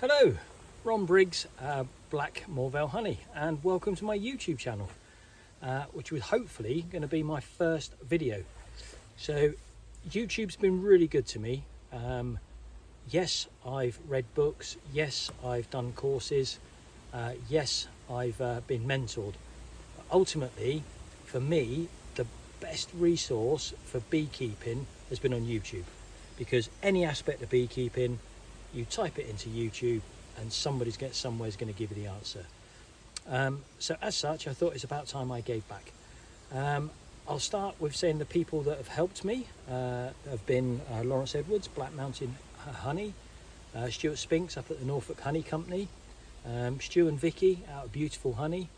Hello, Ron Briggs, Black Morvale Honey, and welcome to my YouTube channel, which was hopefully going to be my first video. So YouTube's been really good to me. Yes, I've read books, yes, I've done courses, yes, I've been mentored. But ultimately, for me, the best resource for beekeeping has been on YouTube, because any aspect of beekeeping, you type it into YouTube and somebody's somewhere's going to give you the answer. So as such, I thought it's about time I gave back. I'll start with saying the people that have helped me have been Lawrence Edwards, Black Mountain Honey, Stuart Spinks up at the Norfolk Honey Company, Stu and Vicky out of Beautiful Honey,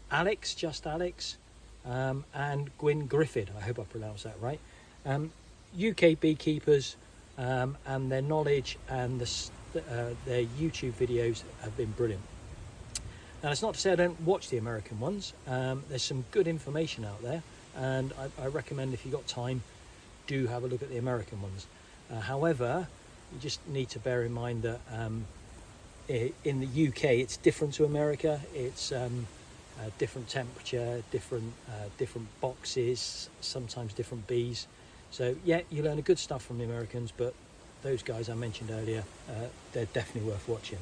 Alex, just Alex, and Gwyn Griffith, I hope I pronounced that right. UK beekeepers, and their knowledge and their YouTube videos have been brilliant. Now, it's not to say I don't watch the American ones. There's some good information out there, and I recommend, if you've got time, do have a look at the American ones. However, you just need to bear in mind that in the UK it's different to America. It's different temperature, different boxes, sometimes different bees. So yeah, you learn the good stuff from the Americans, but those guys I mentioned earlier, they're definitely worth watching.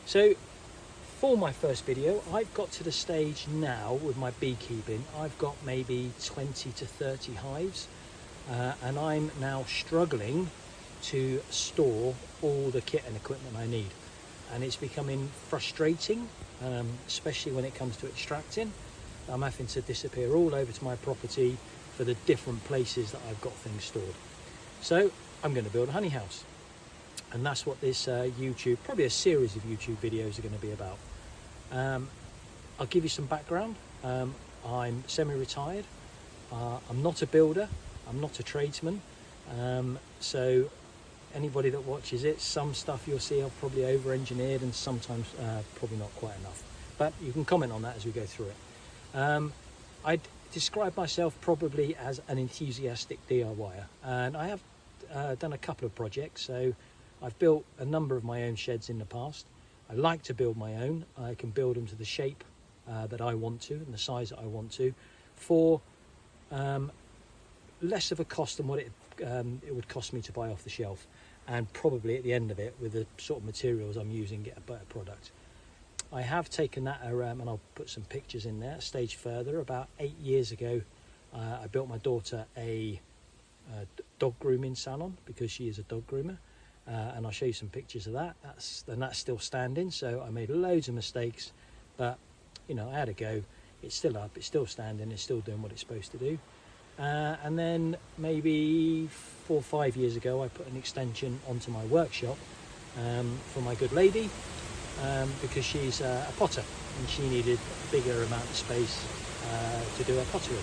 So for my first video, I've got to the stage now with my beekeeping. I've got maybe 20 to 30 hives, and I'm now struggling to store all the kit and equipment I need. And it's becoming frustrating, especially when it comes to extracting. I'm having to disappear all over to my property for the different places that I've got things stored. So I'm going to build a honey house, and that's what this YouTube, probably a series of YouTube videos, are going to be about. I'll give you some background. I'm semi-retired. I'm not a builder, I'm not a tradesman, so anybody that watches it, some stuff you'll see I've probably over-engineered, and sometimes probably not quite enough, but you can comment on that as we go through it. I'd describe myself probably as an enthusiastic DIYer, and I have done a couple of projects. So I've built a number of my own sheds in the past. I like to build my own. I can build them to the shape that I want to and the size that I want to, for less of a cost than what it would cost me to buy off the shelf, and probably at the end of it, with the sort of materials I'm using, get a better product. I have taken that and I'll put some pictures in there, a stage further. About 8 years ago, I built my daughter a dog grooming salon, because she is a dog groomer, and I'll show you some pictures of that. That's still standing. So I made loads of mistakes, but you know, I had a go. It's still up, it's still standing, it's still doing what it's supposed to do. And then maybe 4 or 5 years ago, I put an extension onto my workshop for my good lady, because she's a potter and she needed a bigger amount of space to do her pottery.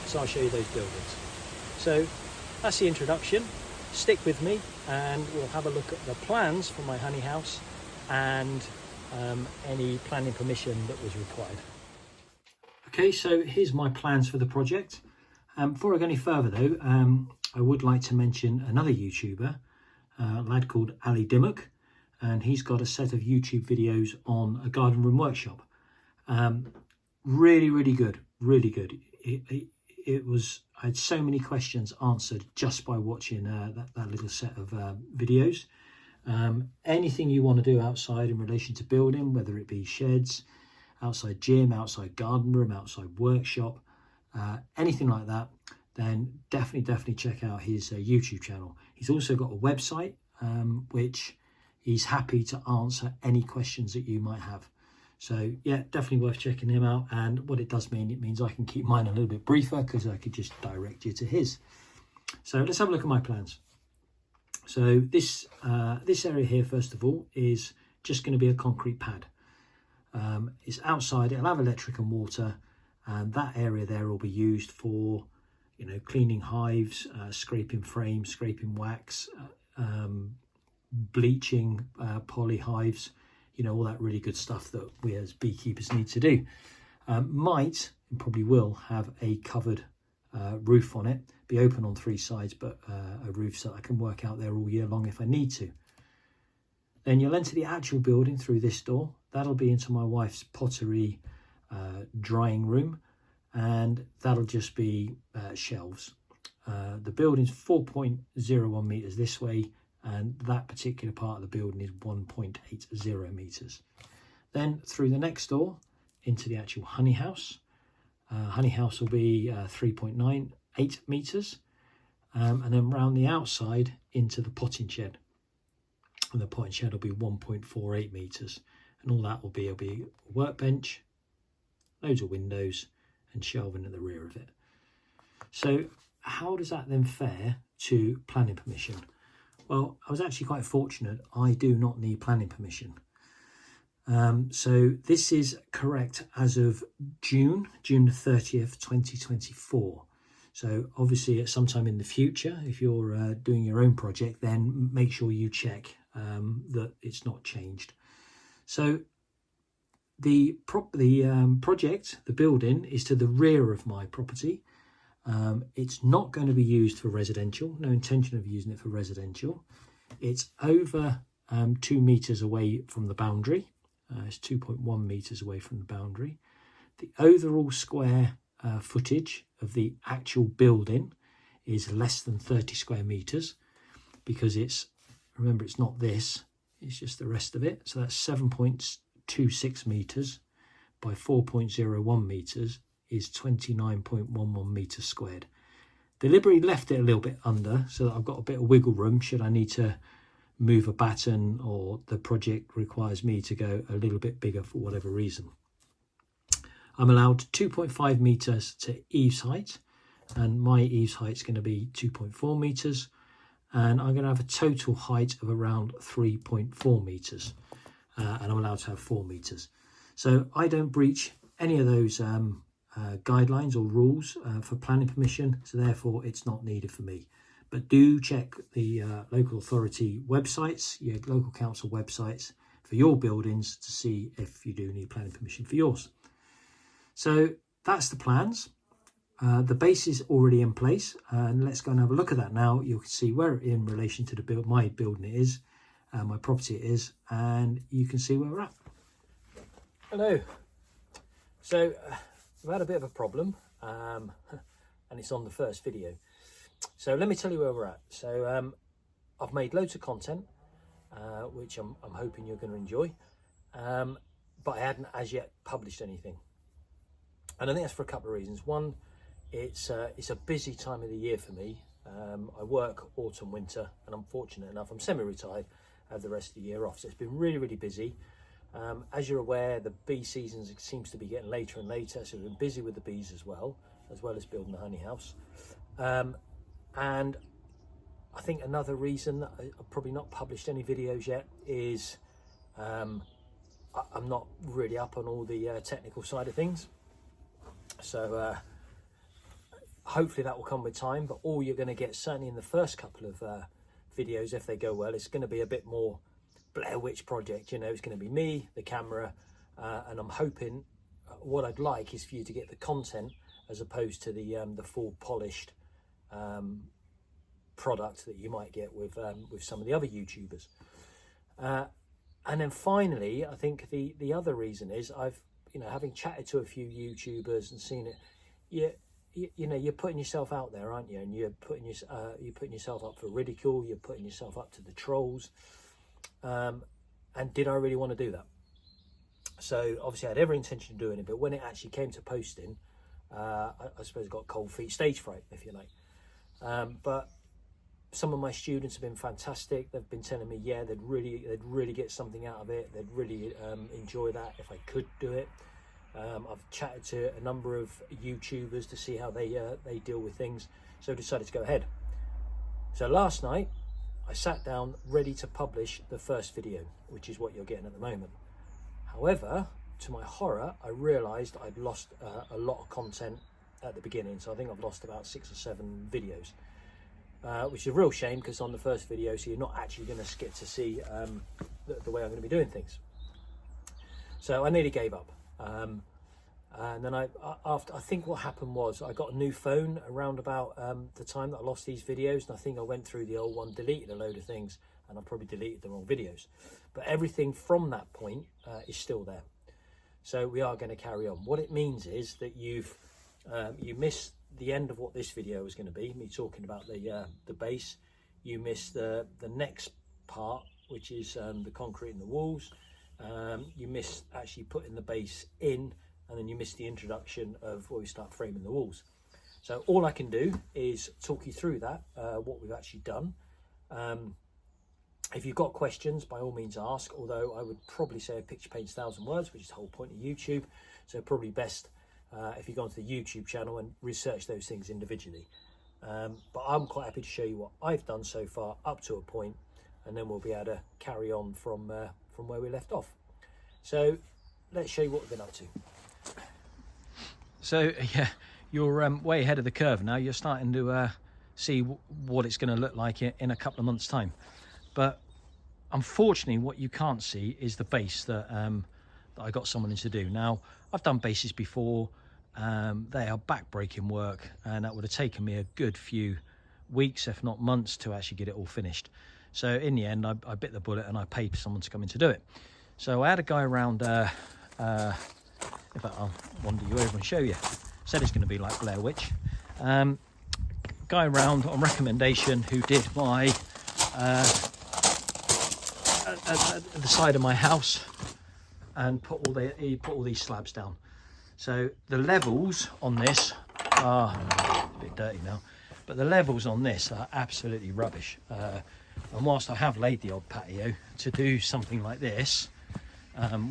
So I'll show you those buildings. So that's the introduction. Stick with me and we'll have a look at the plans for my honey house and any planning permission that was required. Okay, so here's my plans for the project. Before I go any further though, I would like to mention another YouTuber, a lad called Ali Dimmock, and he's got a set of YouTube videos on a garden room workshop. Really good, really good. I had so many questions answered just by watching that little set of videos. Anything you want to do outside in relation to building, whether it be sheds, outside gym, outside garden room, outside workshop, anything like that, then definitely check out his YouTube channel. He's also got a website, which he's happy to answer any questions that you might have. So yeah, definitely worth checking him out. And what it does mean, it means I can keep mine a little bit briefer, because I could just direct you to his. So let's have a look at my plans. So this area here, first of all, is just going to be a concrete pad. It's outside, it'll have electric and water, and that area there will be used for, you know, cleaning hives, scraping frames, scraping wax, bleaching poly hives, you know, all that really good stuff that we as beekeepers need to do. Might, and probably will, have a covered roof on it, be open on 3 sides, but a roof so I can work out there all year long if I need to. Then you'll enter the actual building through this door. That'll be into my wife's pottery drying room, and that'll just be shelves. The building's 4.01 meters this way, and that particular part of the building is 1.80 meters. Then through the next door into the actual honey house. Honey house will be 3.98 meters, and then round the outside into the potting shed. And the potting shed will be 1.48 meters, and all that will be a workbench, loads of windows, and shelving at the rear of it. So how does that then fare to planning permission? Well, I was actually quite fortunate. I do not need planning permission. So this is correct as of June the 30th, 2024. So obviously at some time in the future, if you're doing your own project, then make sure you check that it's not changed. So the project, the building, is to the rear of my property. It's not going to be used for residential, no intention of using it for residential. It's over 2 meters away from the boundary. It's 2.1 meters away from the boundary. The overall square footage of the actual building is less than 30 square meters, because remember, it's not this, it's just the rest of it. So that's 7.26 meters by 4.01 meters is 29.11 meters squared. Deliberately left it a little bit under so that I've got a bit of wiggle room should I need to move a batten or the project requires me to go a little bit bigger for whatever reason. I'm allowed 2.5 meters to eaves height, and my eaves height is going to be 2.4 meters, and I'm going to have a total height of around 3.4 meters, and I'm allowed to have 4 meters. So I don't breach any of those guidelines or rules for planning permission, so therefore it's not needed for me. But do check the local authority websites, your local council websites for your buildings to see if you do need planning permission for yours. So that's the plans. The base is already in place, and let's go and have a look at that now. You can see where in relation to the my building it is, my property it is, and you can see where we're at. Hello. So we've had a bit of a problem, and it's on the first video. So let me tell you where we're at. So I've made loads of content, which I'm hoping you're going to enjoy, but I hadn't as yet published anything. And I think that's for a couple of reasons. One, it's a busy time of the year for me. I work autumn, winter, and I'm fortunate enough, I'm semi-retired, I have the rest of the year off. So it's been really, really busy. As you're aware, the bee season seems to be getting later and later, so we've been busy with the bees as well as building the honey house. And I think another reason that I've probably not published any videos yet is I'm not really up on all the technical side of things. So hopefully that will come with time, but all you're going to get, certainly in the first couple of videos, if they go well, it's going to be a bit more Blair Witch Project. You know, it's going to be me, the camera, and I'm hoping what I'd like is for you to get the content as opposed to the full polished product that you might get with some of the other YouTubers. And then finally, I think the other reason is having chatted to a few YouTubers and seen it, you're putting yourself out there, aren't you? And you're putting yourself up for ridicule. You're putting yourself up to the trolls. And did I really want to do that? So obviously I had every intention of doing it, but when it actually came to posting, I suppose I got cold feet, stage fright, if you like. But some of my students have been fantastic. They've been telling me, yeah, they'd really get something out of it. They'd really enjoy that if I could do it. I've chatted to a number of YouTubers to see how they deal with things, so I decided to go ahead. So last night I sat down ready to publish the first video, which is what you're getting at the moment. However, to my horror, I realized I'd lost a lot of content at the beginning. So I think I've lost about 6 or 7 videos, which is a real shame, because on the first video, so you're not actually going to get to see the way I'm going to be doing things. So I nearly gave up. And then I think what happened was I got a new phone around about the time that I lost these videos, and I think I went through the old one, deleted a load of things, and I've probably deleted the wrong videos. But everything from that point is still there. So we are going to carry on. What it means is that you missed the end of what this video was going to be, me talking about the base. You missed the next part, which is the concrete in the walls. You missed actually putting the base in, and then you missed the introduction of where we start framing the walls. So all I can do is talk you through that, what we've actually done. If you've got questions, by all means ask, although I would probably say a picture paints 1,000 words, which is the whole point of YouTube. So probably best if you go onto the YouTube channel and research those things individually. But I'm quite happy to show you what I've done so far up to a point, and then we'll be able to carry on from where we left off. So let's show you what we've been up to. So yeah, you're way ahead of the curve now. You're starting to see what it's going to look like in a couple of months' time. But unfortunately, what you can't see is the base that I got someone in to do. Now, I've done bases before. They are back-breaking work, and that would have taken me a good few weeks, if not months, to actually get it all finished. So in the end, I bit the bullet and I paid someone to come in to do it. So I had a guy around, in fact, I'll wander you over and show you. Said it's going to be like Blair Witch. Guy around on recommendation who did my at the side of my house and he put all these slabs down. So the levels on this are a bit dirty now, but the levels on this are absolutely rubbish. And whilst I have laid the odd patio, to do something like this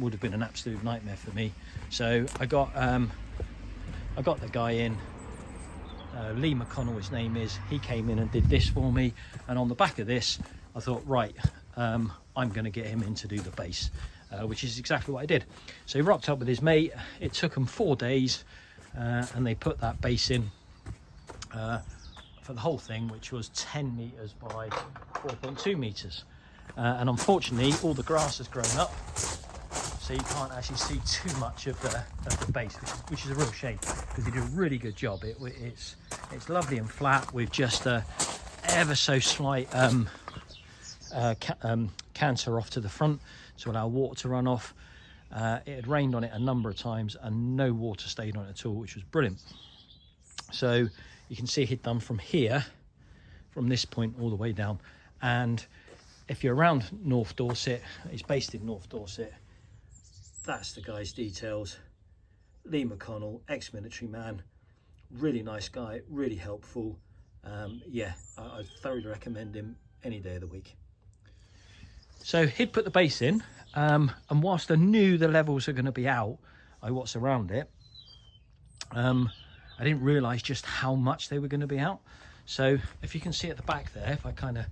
would have been an absolute nightmare for me. So I got the guy in, Lee McConnell his name is. He came in and did this for me, and on the back of this I thought, right, I'm going to get him in to do the base, which is exactly what I did. So he rocked up with his mate. It took them 4 days, and they put that base in for the whole thing, which was 10 meters by 4.2 meters. And unfortunately, all the grass has grown up, so you can't actually see too much of the base, which is a real shame, because he did a really good job. It's lovely and flat with just a ever so slight canter off to the front to allow water to run off. It had rained on it a number of times and no water stayed on it at all, which was brilliant. So you can see he'd done from here, from this point all the way down. And if you're around North Dorset, he's based in North Dorset, that's the guy's details. Lee McConnell, ex-military man, really nice guy, really helpful. Yeah, I thoroughly recommend him any day of the week. So he'd put the base in, and whilst I knew the levels are going to be out, I watched around it, I didn't realise just how much they were going to be out. So if you can see at the back there, if I kind of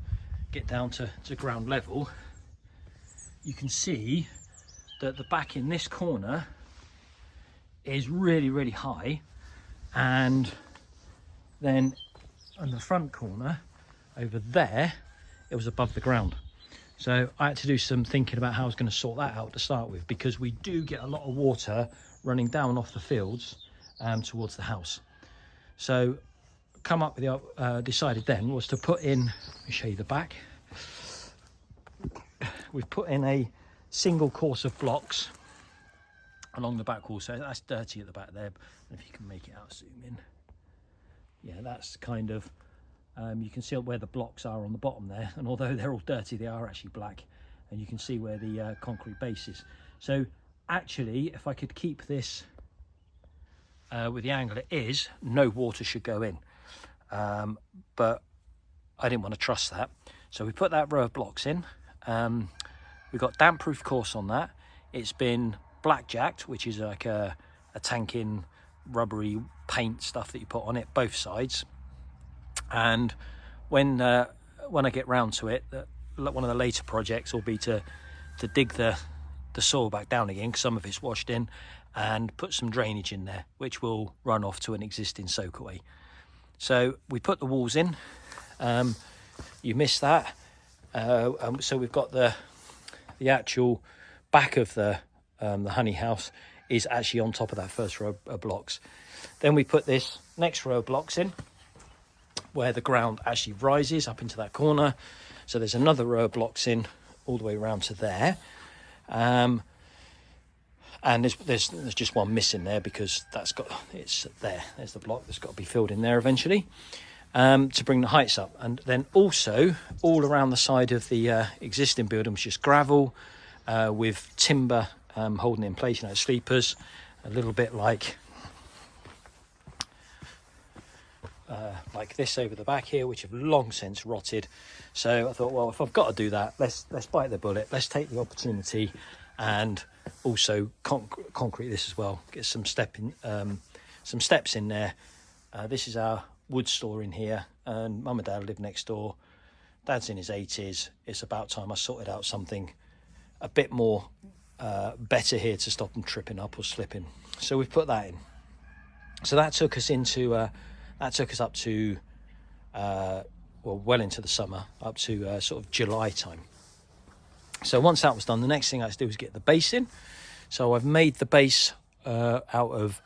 get down to ground level, you can see that the back in this corner is really, really high, and then on the front corner over there, it was above the ground. So I had to do some thinking about how I was going to sort that out to start with, because we do get a lot of water running down off the fields towards the house. So come up with the decided then was to put in, let me show you the back. We've put in a single course of blocks along the back wall, so that's dirty at the back there. If you can make it out, zoom in. Yeah, that's kind of, you can see where the blocks are on the bottom there, and although they're all dirty, they are actually black, and you can see where the concrete base is. So actually, if I could keep this with the angle it is, no water should go in, but I didn't want to trust that, so we put that row of blocks in. We've got damp proof course on that. It's been blackjacked, which is like a tanking rubbery paint stuff that you put on it, both sides. And when I get round to it, one of the later projects will be to dig the soil back down again, because some of it's washed in, and put some drainage in there, which will run off to an existing soakaway. So we put the walls in. You missed that. So we've got the actual back of the honey house is actually on top of that first row of blocks. Then we put this next row of blocks in, where the ground actually rises up into that corner. So there's another row of blocks in all the way around to there. And there's just one missing there because it's there. There's the block that's got to be filled in there eventually, to bring the heights up. And then also all around the side of the existing building was just gravel with timber holding it in place, you know, sleepers, a little bit like this over the back here, which have long since rotted. So I thought, well, if I've got to do that, let's bite the bullet. Let's take the opportunity and also concrete this as well. Get some steps in there. This is our wood store in here, and Mum and Dad live next door. Dad's in his 80s. It's about time I sorted out something a bit more better here to stop them tripping up or slipping. So we've put that in. So that took us up to well into the summer, up to sort of July time. So once that was done, the next thing I had to do was get the base in. So I've made the base out of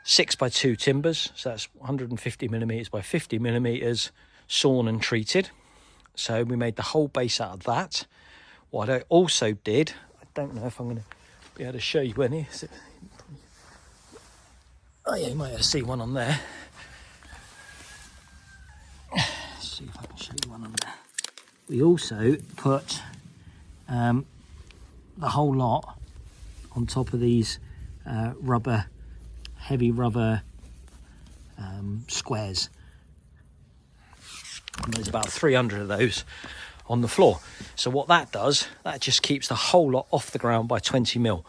6x2 timbers, so that's 150 millimeters by 50 millimeters, sawn and treated. So we made the whole base out of that. What I also did, I don't know if I'm going to be able to show you any. Oh yeah, you might have to see one on there. Let's see if I can show you one on there. We also put the whole lot on top of these heavy rubber squares. And there's about 300 of those on the floor. So what that does, that just keeps the whole lot off the ground by 20 mil.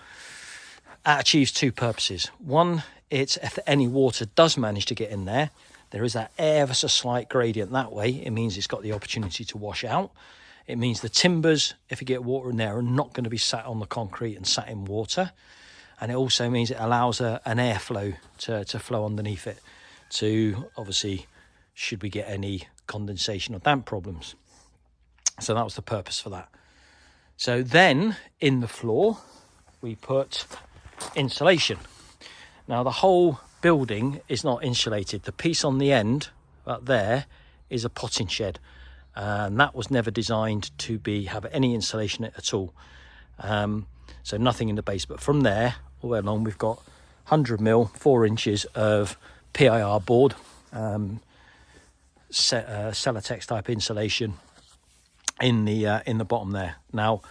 That achieves two purposes. One, it's if any water does manage to get in there, there is that ever so slight gradient that way. It means it's got the opportunity to wash out. It means the timbers, if you get water in there, are not going to be sat on the concrete and sat in water. And it also means it allows an airflow to flow underneath it to, obviously, should we get any condensation or damp problems. So that was the purpose for that. So then in the floor, we put insulation. Now the whole building is not insulated. The piece on the end up there is a potting shed. And that was never designed to have any insulation at all. So nothing in the base. But from there, all the way along, we've got 100 mil, 4 inches of PIR board, Celotex type insulation in the bottom there. Now,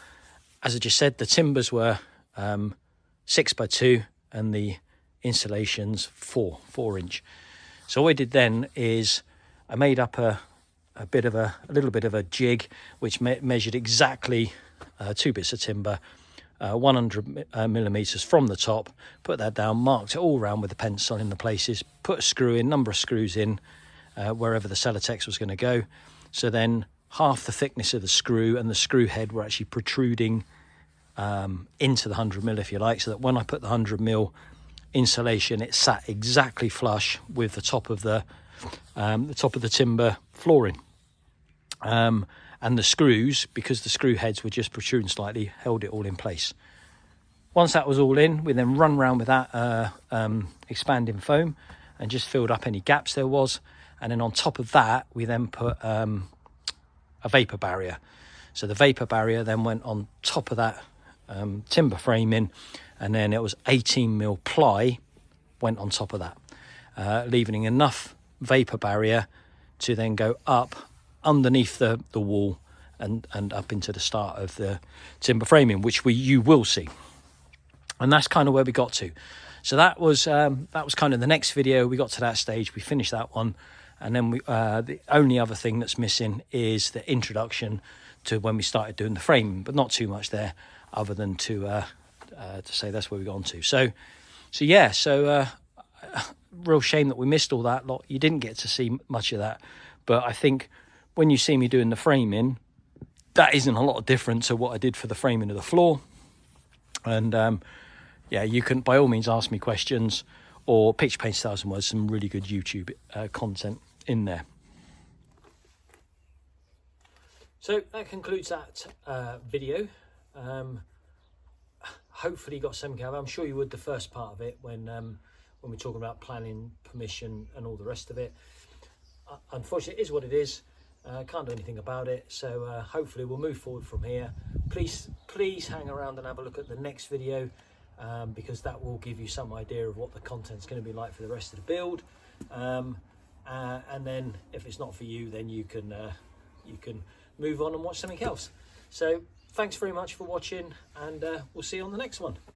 as I just said, the timbers were 6x2 and the insulation's 4 inch. So what I did then is I made up a little bit of a jig which measured exactly 2 bits of timber, 100 millimeters from the top, put that down, marked it all around with a pencil in the places, put a number of screws in wherever the Celotex was going to go. So then half the thickness of the screw and the screw head were actually protruding into the 100 mil, if you like, so that when I put the 100 mil insulation, it sat exactly flush with the top of the timber flooring. And the screws, because the screw heads were just protruding slightly, held it all in place. Once that was all in, we then run around with that expanding foam and just filled up any gaps there was. And then on top of that, we then put a vapor barrier. So the vapor barrier then went on top of that timber framing, and then it was 18 mil ply went on top of that, leaving enough vapor barrier to then go up underneath the wall and up into the start of the timber framing, which you will see. And that's kind of where we got to. So that was kind of the next video. We got to that stage, we finished that one, and then the only other thing that's missing is the introduction to when we started doing the framing, but not too much there other than to say that's where we got on to. So real shame that we missed all that lot. You didn't get to see much of that, but I think when you see me doing the framing, that isn't a lot different to what I did for the framing of the floor. And you can by all means ask me questions or Picture Paint Styles and Words, some really good YouTube content in there. So that concludes that video. Hopefully you got something out of it. I'm sure you would the first part of it when we're talking about planning, permission and all the rest of it. Unfortunately, it is what it is. Can't do anything about it, so hopefully we'll move forward from here. Please hang around and have a look at the next video, because that will give you some idea of what the content's going to be like for the rest of the build. And then if it's not for you, then you can move on and watch something else. So thanks very much for watching, and we'll see you on the next one.